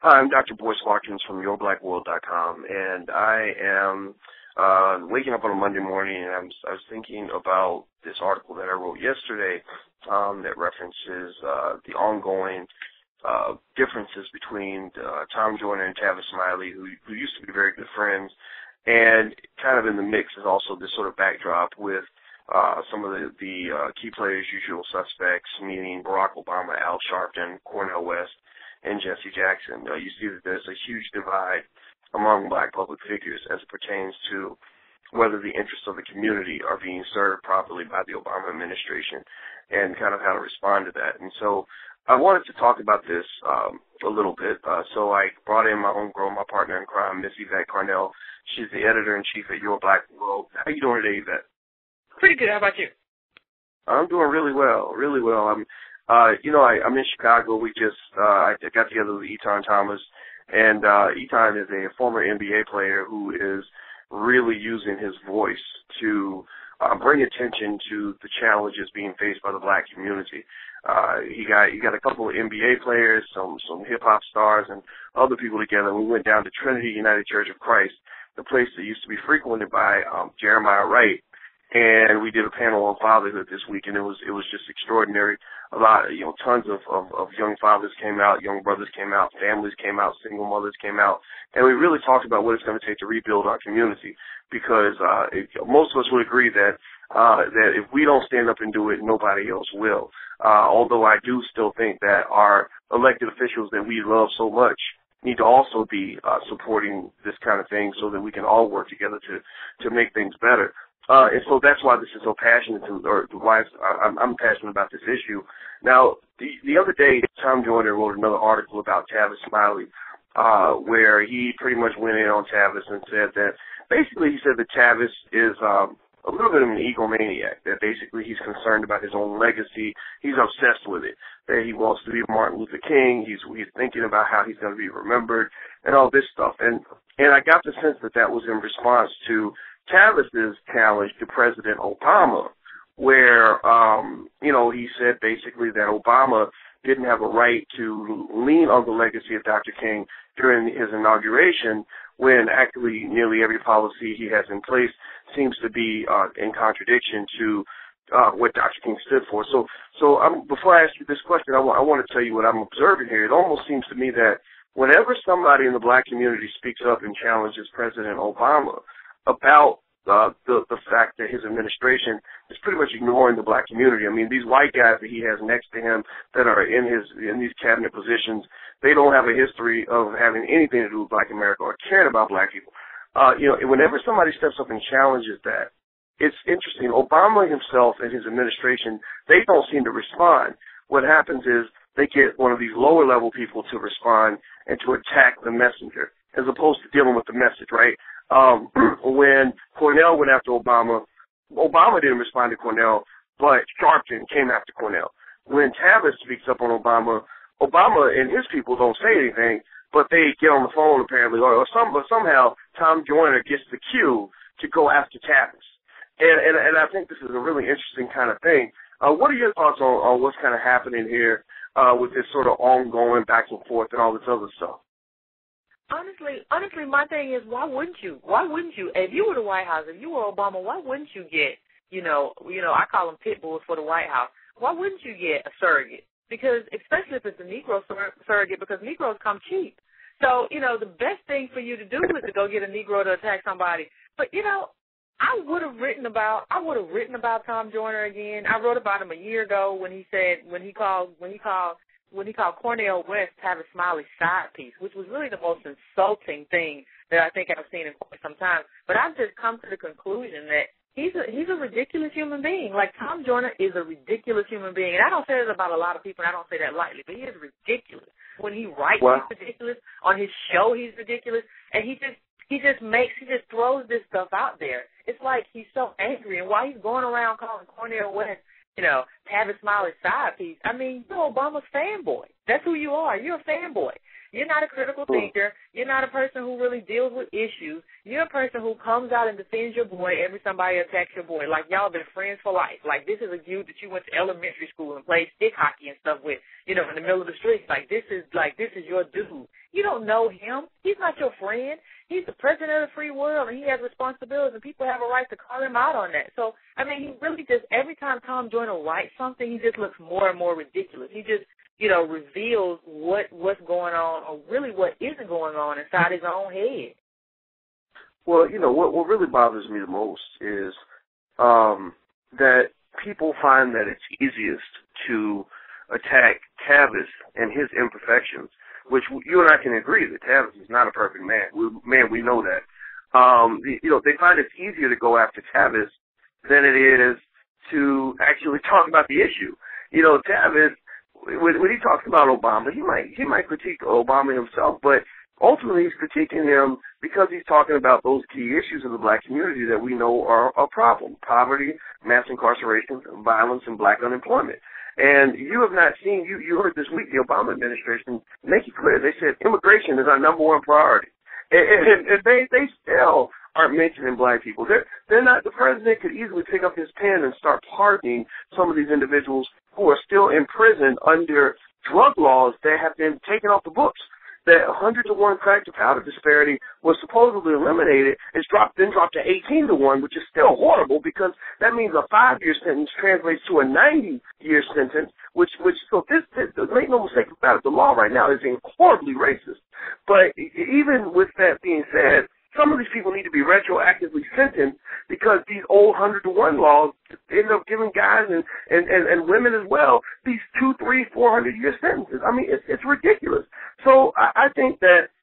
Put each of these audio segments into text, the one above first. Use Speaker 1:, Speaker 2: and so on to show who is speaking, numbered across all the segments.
Speaker 1: Hi, I'm Dr. Boyce Yvette from YourBlackWorld.com, and I am waking up on a Monday morning, and I was thinking about this article that I wrote yesterday that references the ongoing differences between Tom Joyner and Tavis Smiley, who used to be very good friends, and kind of in the mix is also this sort of backdrop with some of the key players, usual suspects, meaning Barack Obama, Al Sharpton, Cornel West, and Jesse Jackson. You see that there's a huge divide among black public figures as it pertains to whether the interests of the community are being served properly by the Obama administration and kind of how to respond to that. And so I wanted to talk about this a little bit. So I brought in my homegirl, my partner in crime, Miss Yvette Cornel. She's the editor-in-chief at Your Black World. How you doing today, Yvette?
Speaker 2: Pretty good. How about you?
Speaker 1: I'm doing really well, really well. I'm in Chicago. I got together with Etan Thomas, and Etan is a former NBA player who is really using his voice to bring attention to the challenges being faced by the black community. He got a couple of NBA players, some hip-hop stars, and other people together. We went down to Trinity United Church of Christ, the place that used to be frequented by Jeremiah Wright, and we did a panel on fatherhood this week, and it was just extraordinary. A lot, tons of young fathers came out, young brothers came out, families came out, single mothers came out, and we really talked about what it's going to take to rebuild our community, because most of us would agree that if we don't stand up and do it, nobody else will. Although I do still think that our elected officials that we love so much need to also be supporting this kind of thing so that we can all work together to make things better. And so that's why this is so passionate, or why I'm passionate about this issue. Now, the other day, Tom Joyner wrote another article about Tavis Smiley, where he pretty much went in on Tavis and said that, basically he said that Tavis is a little bit of an egomaniac, that basically he's concerned about his own legacy. He's obsessed with it, that he wants to be Martin Luther King. He's thinking about how he's going to be remembered and all this stuff. And I got the sense that was in response to Tavis's challenge to President Obama, where, he said basically that Obama didn't have a right to lean on the legacy of Dr. King during his inauguration, when actually nearly every policy he has in place seems to be in contradiction to what Dr. King stood for. So before I ask you this question, I want to tell you what I'm observing here. It almost seems to me that whenever somebody in the black community speaks up and challenges President Obama about the fact that his administration is pretty much ignoring the black community. I mean, these white guys that he has next to him that are in these cabinet positions, they don't have a history of having anything to do with black America or caring about black people. Whenever somebody steps up and challenges that, it's interesting. Obama himself and his administration, they don't seem to respond. What happens is they get one of these lower-level people to respond and to attack the messenger, as opposed to dealing with the message, right? When Cornel went after Obama didn't respond to Cornel, but Sharpton came after Cornel. When Tavis speaks up on Obama and his people don't say anything, but they get on the phone apparently, or somehow Tom Joyner gets the cue to go after Tavis. And I think this is a really interesting kind of thing. What are your thoughts on what's kind of happening here with this sort of ongoing back and forth and all this other stuff?
Speaker 2: Honestly, my thing is, why wouldn't you? Why wouldn't you? If you were the White House, if you were Obama, why wouldn't you get, I call them pit bulls for the White House. Why wouldn't you get a surrogate? Because, especially if it's a Negro surrogate, because Negroes come cheap. So, the best thing for you to do is to go get a Negro to attack somebody. But, I would have written about Tom Joyner again. I wrote about him a year ago when he called Cornel West Tavis Smiley's side piece, which was really the most insulting thing that I think I've seen in quite some time. But I've just come to the conclusion that he's a ridiculous human being. Like, Tom Joyner is a ridiculous human being. And I don't say that about a lot of people, and I don't say that lightly, but he is ridiculous. When he writes, he's ridiculous. On his show, he's ridiculous. And he just throws this stuff out there. It's like he's so angry. And while he's going around calling Cornel West, Tavis Smiley's side piece, I mean, you're Obama's fanboy. That's who you are. You're a fanboy. You're not a critical thinker. You're not a person who really deals with issues. You're a person who comes out and defends your boy every somebody attacks your boy. Like, y'all been friends for life. Like, this is a dude that you went to elementary school and played stick hockey and stuff with, in the middle of the streets. Like, this is your dude. You don't know him. He's not your friend. He's the president of the free world, and he has responsibilities, and people have a right to call him out on that. So, I mean, he really just, every time Tom Joyner writes something, he just looks more and more ridiculous. He just, reveals what's going on, or really what isn't going on inside his own head.
Speaker 1: Well, what really bothers me the most is that people find that it's easiest to attack Tavis and his imperfections, which you and I can agree that Tavis is not a perfect man. We know that. They find it's easier to go after Tavis than it is to actually talk about the issue. Tavis, when he talks about Obama, he might critique Obama himself, but ultimately he's critiquing him because he's talking about those key issues of the black community that we know are a problem: poverty, mass incarceration, violence, and black unemployment. And you have not seen, you heard this week, the Obama administration make it clear. They said immigration is our number one priority. And they still aren't mentioning black people. They're not, the president could easily pick up his pen and start pardoning some of these individuals who are still in prison under drug laws that have been taken off the books. That 100-to-1 crack-to-powder disparity was supposedly eliminated. It's then dropped to 18-to-1, which is still horrible because that means a 5-year sentence translates to a 90-year sentence, so make no mistake about it, the law right now is horribly racist. But even with that being said, some of these people need to be retroactively sentenced because these old 100-to-1 laws end up giving guys and women as well these 200, 300, 400-year sentences. I mean, it's ridiculous. So I think that,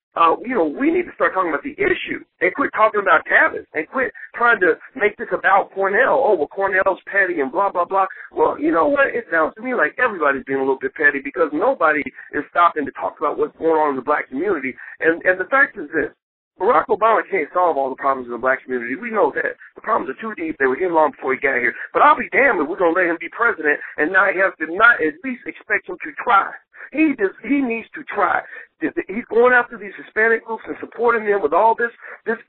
Speaker 1: we need to start talking about the issue and quit talking about Tavis and quit trying to make this about Cornel. Oh, well, Cornel's petty and blah, blah, blah. Well, you know what? It sounds to me like everybody's being a little bit petty because nobody is stopping to talk about what's going on in the black community. And the fact is this. Barack Obama can't solve all the problems in the black community. We know that. The problems are too deep. They were here long before he got here. But I'll be damned if we're going to let him be president and not have to not at least expect him to try. He needs to try. He's going after these Hispanic groups and supporting them with all this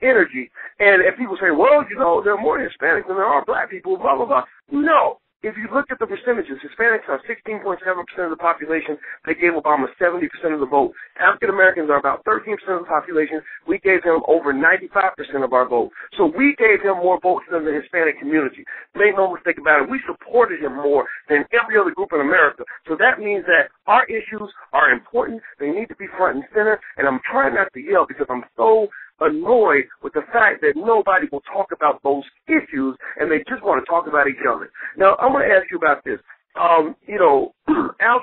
Speaker 1: energy. And if people say, well, there are more Hispanics than there are black people, blah, blah, blah. No. If you look at the percentages, Hispanics are 16.7% of the population. They gave Obama 70% of the vote. African Americans are about 13% of the population. We gave him over 95% of our vote. So we gave him more votes than the Hispanic community. Make no mistake about it. We supported him more than every other group in America. So that means that our issues are important. They need to be front and center. And I'm trying not to yell because I'm so annoyed with the fact that nobody will talk about those issues and they just want to talk about each other. Now, I'm going to ask you about this. Al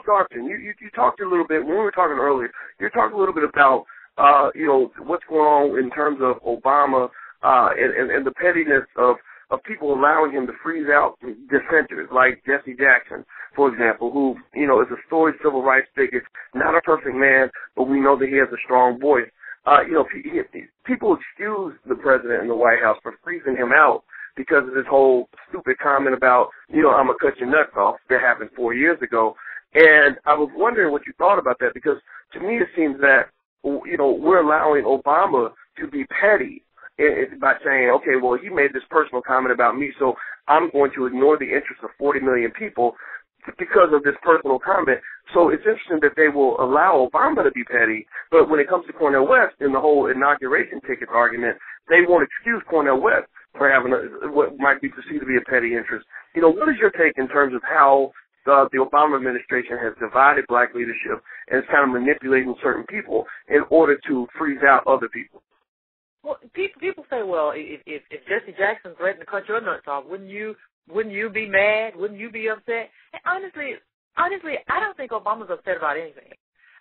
Speaker 1: Sharpton, you talked a little bit, when we were talking earlier, you were talking a little bit about, what's going on in terms of Obama and the pettiness of people allowing him to freeze out dissenters like Jesse Jackson, for example, who, is a storied civil rights bigot, not a perfect man, but we know that he has a strong voice. People excuse the president and the White House for freezing him out because of this whole stupid comment about, I'm going to cut your nuts off that happened 4 years ago. And I was wondering what you thought about that because to me it seems that, we're allowing Obama to be petty by saying, okay, well, you made this personal comment about me, so I'm going to ignore the interests of 40 million people because of this personal comment. So it's interesting that they will allow Obama to be petty, but when it comes to Cornel West in the whole inauguration ticket argument, they won't excuse Cornel West for having what might be perceived to be a petty interest. What is your take in terms of how the Obama administration has divided black leadership and is kind of manipulating certain people in order to freeze out other people?
Speaker 2: Well, people say, well, if Jesse Jackson threatened to cut your nuts off, wouldn't you be mad? Wouldn't you be upset? And honestly, I don't think Obama's upset about anything.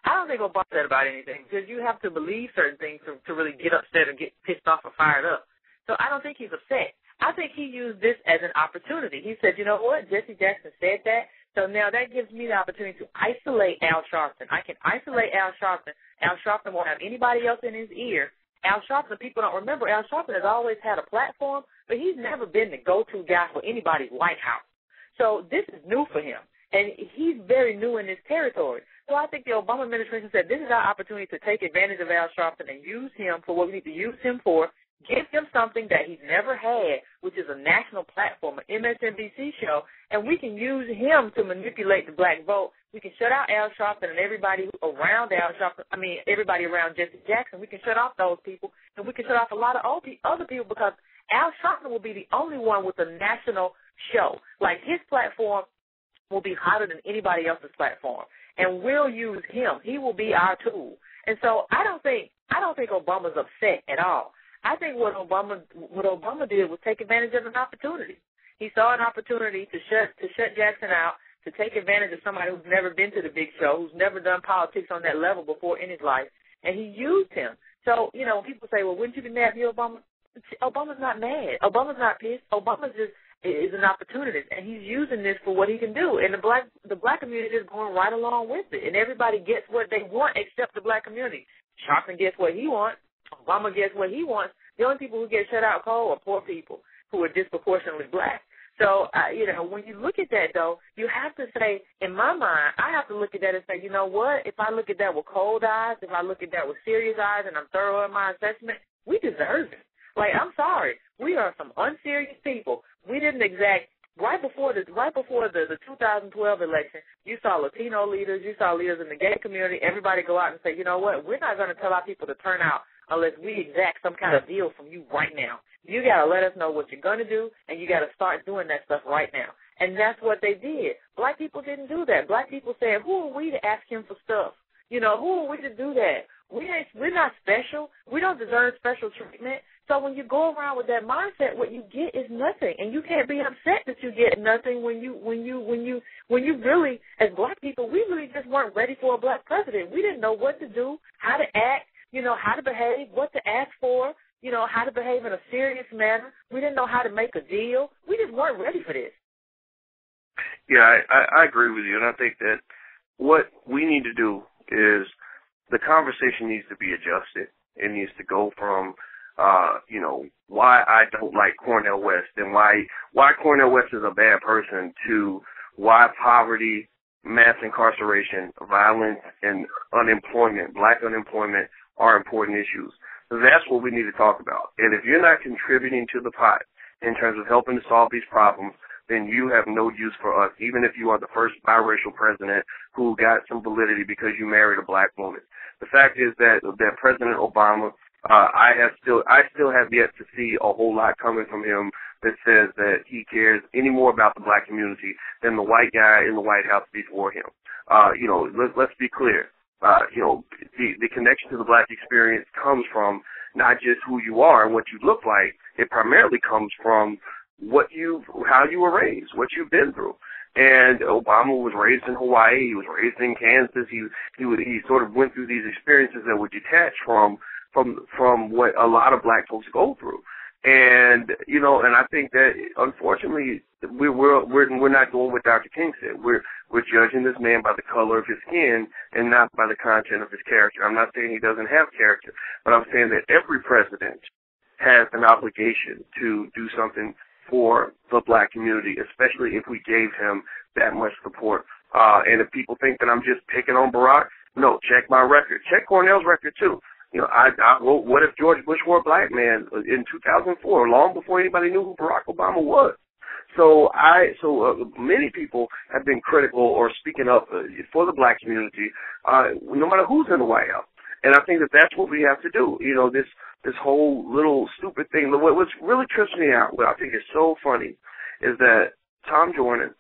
Speaker 2: I don't think Obama's upset about anything because you have to believe certain things to really get upset or get pissed off or fired up. So I don't think he's upset. I think he used this as an opportunity. He said, you know what, Jesse Jackson said that, so now that gives me the opportunity to isolate Al Sharpton. I can isolate Al Sharpton. Al Sharpton won't have anybody else in his ear. Al Sharpton, people don't remember, Al Sharpton has always had a platform, but he's never been the go-to guy for anybody's White House. So this is new for him, and he's very new in this territory. So I think the Obama administration said this is our opportunity to take advantage of Al Sharpton and use him for what we need to use him for, give him something that he's never had, which is a national platform, an MSNBC show, and we can use him to manipulate the black vote. We can shut out Al Sharpton and everybody around Al Sharpton, everybody around Jesse Jackson. We can shut off those people, and we can shut off a lot of other people because Al Sharpton will be the only one with a national show. Like, his platform will be hotter than anybody else's platform, and we'll use him. He will be our tool. And so I don't think Obama's upset at all. I think what Obama did was take advantage of an opportunity. He saw an opportunity to shut Jackson out, to take advantage of somebody who's never been to the big show, who's never done politics on that level before in his life, and he used him. So, when people say, well, wouldn't you be mad if you're Obama? Obama's not mad. Obama's not pissed. Obama just is an opportunist, and he's using this for what he can do. And the black community is going right along with it, and everybody gets what they want except the black community. Sharpton gets what he wants. Obama gets what he wants. The only people who get shut out cold are poor people who are disproportionately black. So, when you look at that, though, you have to say, in my mind, I have to look at that and say, you know what, if I look at that with cold eyes, if I look at that with serious eyes and I'm thorough in my assessment, we deserve it. Like, I'm sorry, we are some unserious people. We didn't exact, right before the 2012 election, you saw Latino leaders, you saw leaders in the gay community, everybody go out and say, you know what, we're not going to tell our people to turn out unless we exact some kind of deal from you right now. You got to let us know what you're going to do, and you got to start doing that stuff right now. And that's what they did. Black people didn't do that. Black people said, who are we to ask him for stuff? Who are we to do that? We're not special. We don't deserve special treatment. So when you go around with that mindset, what you get is nothing, and you can't be upset that you get nothing when you really, as black people, we really just weren't ready for a black president. We didn't know what to do, how to act, how to behave, what to ask for, how to behave in a serious manner. We didn't know how to make a deal. We just weren't ready for this.
Speaker 1: Yeah, I agree with you, and I think that what we need to do is the conversation needs to be adjusted. It needs to go from, why I don't like Cornel West and why Cornel West is a bad person to why poverty, mass incarceration, violence, and unemployment, black unemployment, are important issues. That's what we need to talk about. And if you're not contributing to the pot in terms of helping to solve these problems, then you have no use for us, even if you are the first biracial president who got some validity because you married a black woman. The fact is that President Obama, I still have yet to see a whole lot coming from him that says that he cares any more about the black community than the white guy in the White House before him. Let's be clear. The connection to the black experience comes from not just who you are and what you look like. It primarily comes from how you were raised, what you've been through. And Obama was raised in Hawaii. He was raised in Kansas. He sort of went through these experiences that were detached from what a lot of black folks go through. And and I think that unfortunately we're not doing what Dr. King said. We're judging this man by the color of his skin and not by the content of his character. I'm not saying he doesn't have character, but I'm saying that every president has an obligation to do something for the black community, especially if we gave him that much support. And if people think that I'm just picking on Barack, no, check my record. Check Cornel's record too. I wrote What If George Bush Were a Black Man in 2004, long before anybody knew who Barack Obama was. So many people have been critical or speaking up for the black community, no matter who's in the White House. And I think that that's what we have to do. This whole little stupid thing. What really trips me out, what I think is so funny, is that Tom Joyner,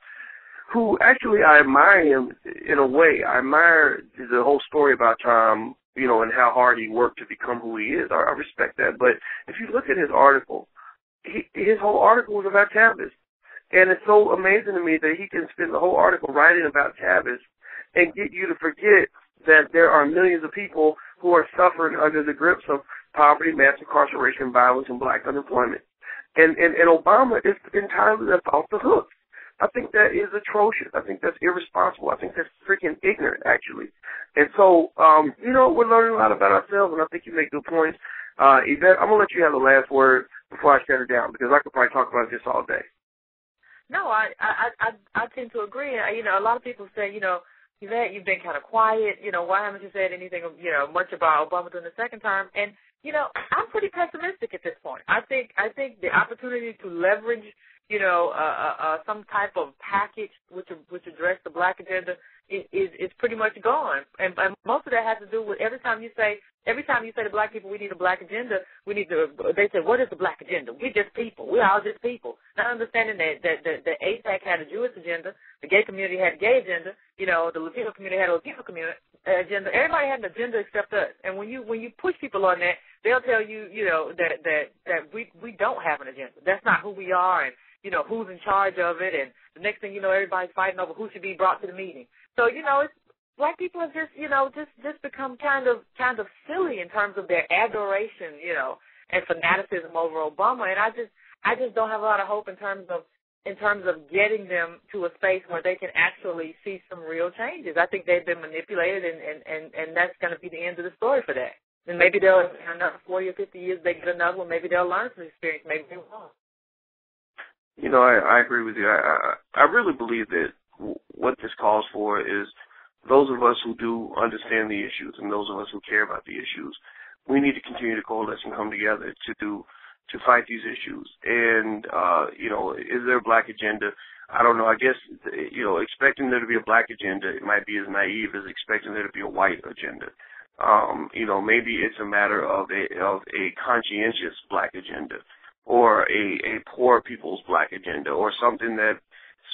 Speaker 1: who actually I admire him in a way. I admire the whole story about Tom, and how hard he worked to become who he is. I respect that. But if you look at his article, his whole article was about Tavis. And it's so amazing to me that he can spend the whole article writing about Tavis and get you to forget that there are millions of people who are suffering under the grips of poverty, mass incarceration, violence, and black unemployment. And Obama is entirely left off the hook. I think that is atrocious. I think that's irresponsible. I think that's freaking ignorant, actually. And so, we're learning a lot about ourselves, and I think you make good points. Yvette, I'm going to let you have the last word before I shut it down, because I could probably talk about this all day.
Speaker 2: No, I tend to agree. A lot of people say, Yvette, you've been kind of quiet. Why haven't you said anything, much about Obama during the second term? And, I'm pretty pessimistic at this point. I think the opportunity to leverage, some type of package which address the black agenda is pretty much gone. And most of that has to do with every time you say to black people we need a black agenda, they say, what is the black agenda? We're just people. We're all just people. Not understanding that the AIPAC had a Jewish agenda, the gay community had a gay agenda, the Latino community had a Latino community agenda. Everybody had an agenda except us. And when you push people on that, they'll tell you, that we don't have an agenda. That's not who we are, and who's in charge of it. And the next thing you know, everybody's fighting over who should be brought to the meeting. So black people have just become kind of silly in terms of their adoration, and fanaticism over Obama. And I just don't have a lot of hope in terms of getting them to a space where they can actually see some real changes. I think they've been manipulated, and that's going to be the end of the story for that. And maybe they'll, in another 40 or 50 years, they get another one. Maybe they'll learn from the experience. Maybe they won't.
Speaker 1: I agree with you. I really believe that what this calls for is those of us who do understand the issues and those of us who care about the issues, we need to continue to coalesce and come together to fight these issues. And, is there a black agenda? I don't know. I guess, expecting there to be a black agenda, it might be as naive as expecting there to be a white agenda. Maybe it's a matter of a conscientious black agenda or a poor people's black agenda or something that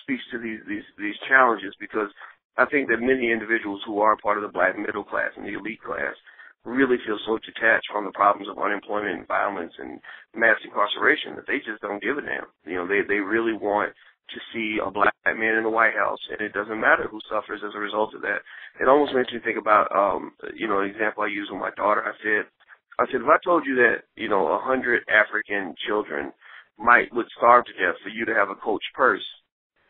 Speaker 1: speaks to these challenges, because I think that many individuals who are part of the black middle class and the elite class really feel so detached from the problems of unemployment and violence and mass incarceration that they just don't give a damn. They really want to see a black man in the White House, and it doesn't matter who suffers as a result of that. It almost makes me think about, an example I use with my daughter. I said, if I told you that, 100 African children would starve to death for you to have a Coach purse,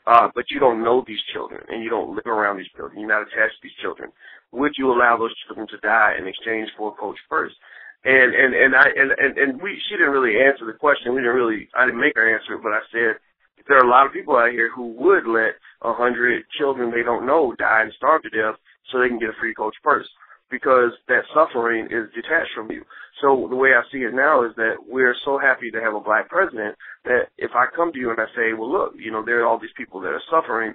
Speaker 1: but you don't know these children and you don't live around these children, you're not attached to these children, would you allow those children to die in exchange for a Coach purse? And she didn't really answer the question. I didn't make her answer it, but I said, there are a lot of people out here who would let 100 children they don't know die and starve to death so they can get a free Coach purse, because that suffering is detached from you. So the way I see it now is that we're so happy to have a black president that if I come to you and I say, well, look, there are all these people that are suffering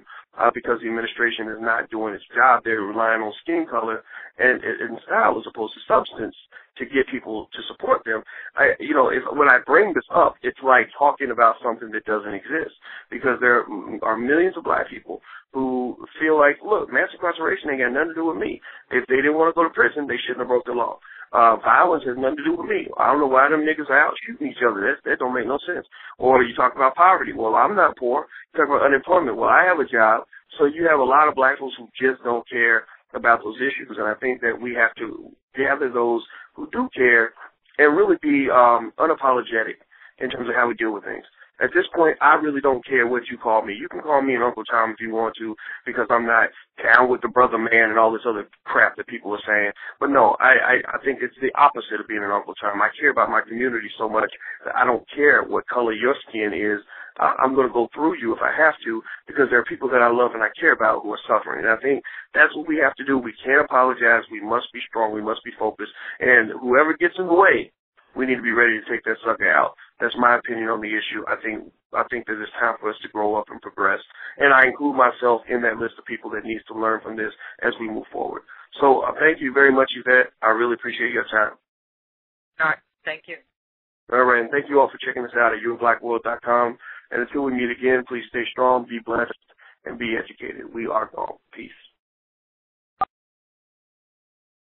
Speaker 1: because the administration is not doing its job. They're relying on skin color and style as opposed to substance to get people to support them. When I bring this up, it's like talking about something that doesn't exist, because there are millions of black people who feel like, look, mass incarceration ain't got nothing to do with me. If they didn't want to go to prison, they shouldn't have broke the law. Violence has nothing to do with me. I don't know why them niggas are out shooting each other. That don't make no sense. Or you talk about poverty. Well, I'm not poor. You talk about unemployment. Well, I have a job. So you have a lot of black folks who just don't care about those issues. And I think that we have to gather those who do care and really be unapologetic in terms of how we deal with things. At this point, I really don't care what you call me. You can call me an Uncle Tom if you want to, because I'm not down with the brother man and all this other crap that people are saying. But no, I think it's the opposite of being an Uncle Tom. I care about my community so much that I don't care what color your skin is. I'm going to go through you if I have to, because there are people that I love and I care about who are suffering. And I think that's what we have to do. We can't apologize. We must be strong. We must be focused. And whoever gets in the way, we need to be ready to take that sucker out. That's my opinion on the issue. I think that it's time for us to grow up and progress. And I include myself in that list of people that needs to learn from this as we move forward. So thank you very much, Yvette. I really appreciate your time.
Speaker 2: All right. Thank you.
Speaker 1: All right. And thank you all for checking us out at youandblackworld.com. And until we meet again, please stay strong, be blessed, and be educated. We are gone. Peace.